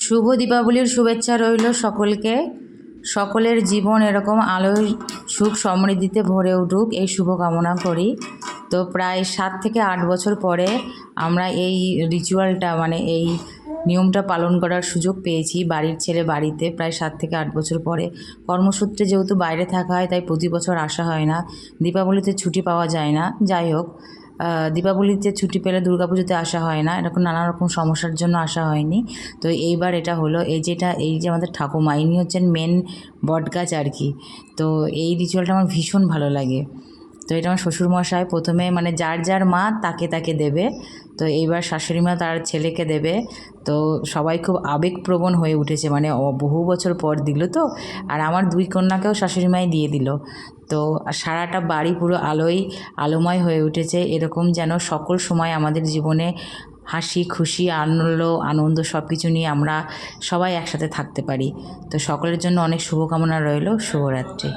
শুভ দীপাবলির শুভেচ্ছা রইল সকলকে। সকলের জীবন এরকম আলোয় সুখ সমৃদ্ধিতে ভরে উঠুক এই শুভ কামনা করি। তো প্রায় 7 থেকে 8 বছর পরে আমরা এই রিচুয়ালটা মানে এই নিয়মটা পালন করার সুযোগ পেয়েছি বাড়ির ছেলে বাড়িতে। প্রায় 7 থেকে 8 বছর পরে কর্মসূত্রে যেহেতু বাইরে থাকা হয় তাই প্রতি বছর আসা হয় না, দীপাবলিতে ছুটি পাওয়া যায় না। যাই হোক, দীপাবলিতে ছুটি পেলে দুর্গাপুজোতে আসা হয় না, এরকম নানা রকম সমস্যার জন্য আসা হয়নি। তো এইবার এটা হলো, এই যে আমাদের ঠাকুমা, ইনি হচ্ছেন মেন বটগাছ আর কি। তো এই রিচুয়ালটা আমার ভীষণ ভালো লাগে। তো এটা আমার শ্বশুরমশাই প্রথমে মানে যার যার মা তাকে তাকে দেবে, তো এইবার শাশুড়ি মা তার ছেলেকে দেবে। তো সবাই খুব আবেগপ্রবণ হয়ে উঠেছে, মানে বহু বছর পর দিল তো। আর আমার 2 কন্যাকেও শাশুড়ি মাই দিয়ে দিল। তো সারাটা বাড়ি পুরো আলোময় হয়ে উঠেছে, এরকম যেন সকল সময় আমাদের জীবনে হাসি খুশি আনন্দ সব কিছু নিয়ে আমরা সবাই একসাথে থাকতে পারি। তো সকলের জন্য অনেক শুভকামনা রইল। শুভরাত্রি।